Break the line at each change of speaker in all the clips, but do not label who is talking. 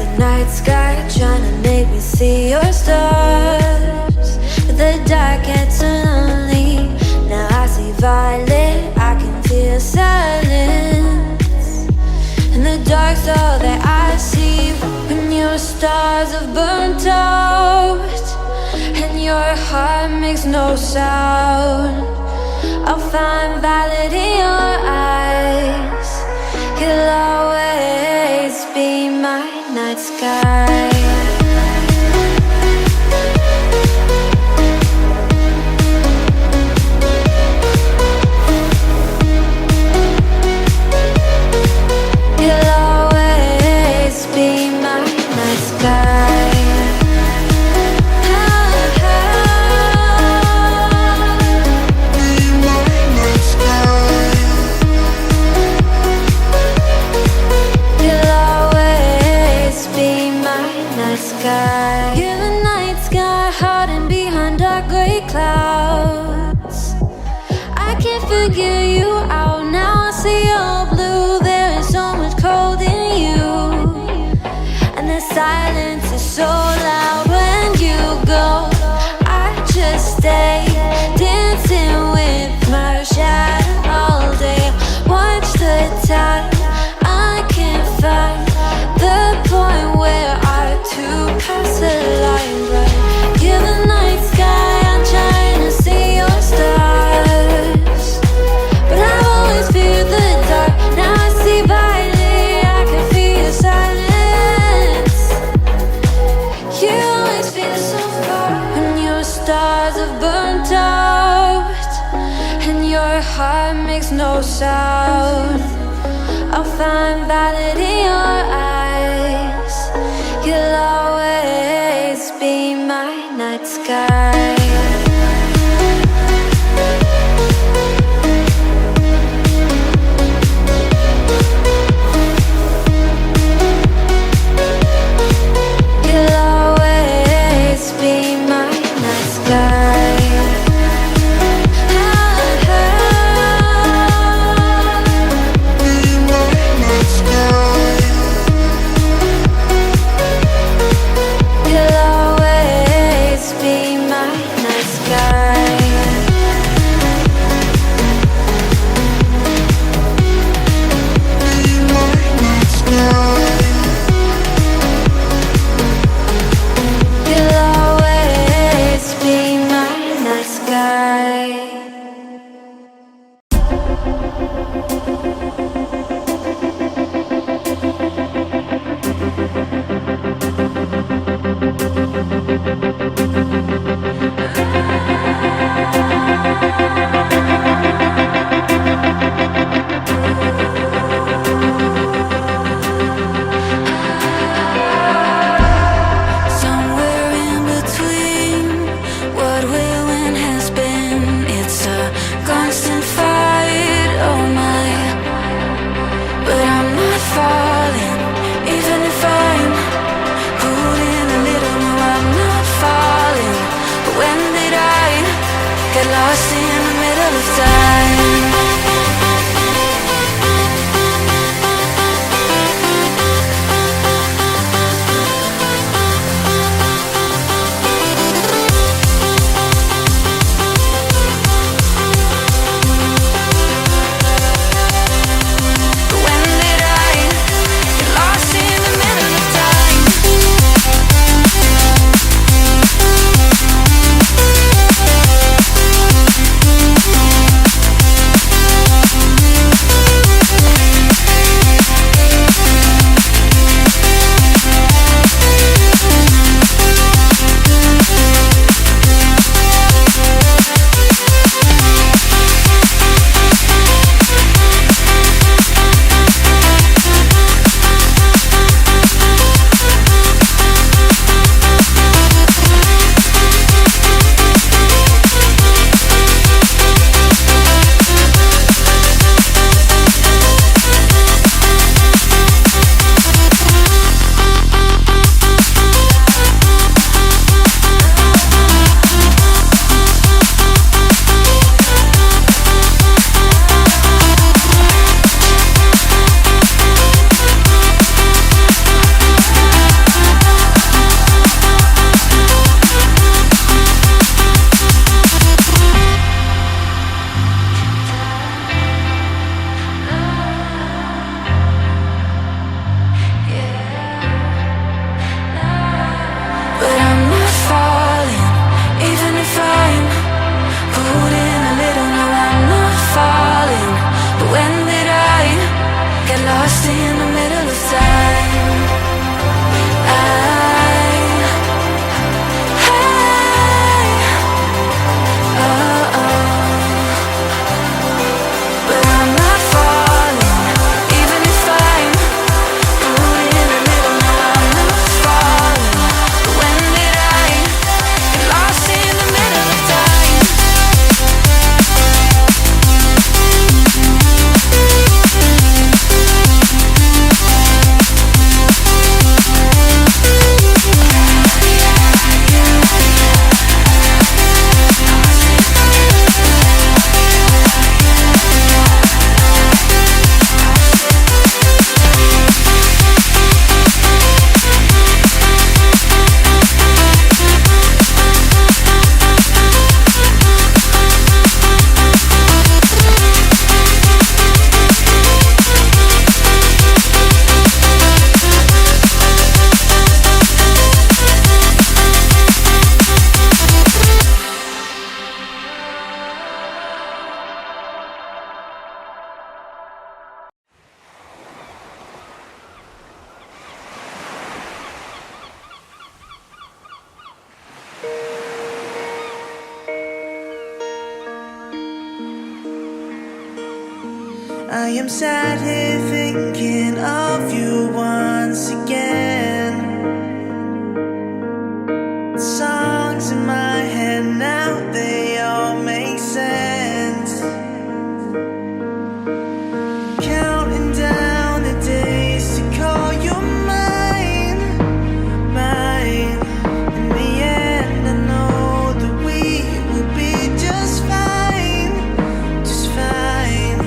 the night sky, trying to make me see your stars. But the dark gets lonely. Now I see violet, I can feel silence. And the dark's all that I see. When your stars have burnt out and your heart makes no sound, I'll find violet in your eyes. You'll always be my night sky. You'll always be my night sky. You're the night sky, hiding behind dark gray clouds. I can't figure you out now. I see your blue. There is so much cold in you, and the silence is so loud when you go. I just stay dancing with my shadow all day. Watch the tide. I can't find the point where to pass the line, but you're the night sky. I'm trying to see your stars, but I've always feared the dark. Now I see violet, I can feel your silence. You always feel so far when your stars have burnt out and your heart makes no sound. I'll find violet in your eyes. You'll always be my night sky. You'll always be my night sky. Be my night sky.
I am sat here thinking of you once again. Songs in my head now, they all make sense. Counting down the days to call you mine, mine. In the end, I know that we will be just fine, just fine.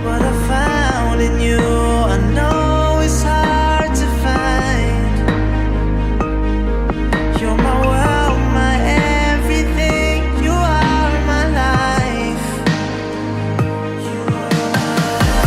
What I found in you, I know it's hard to find. You're my world, my everything. You are my life. You are my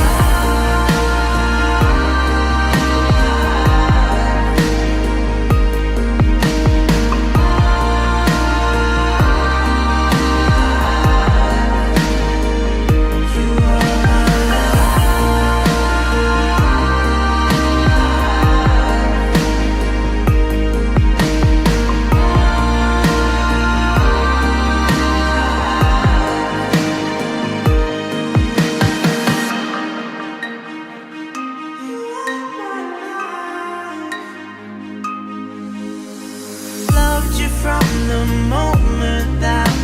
loved you from the moment that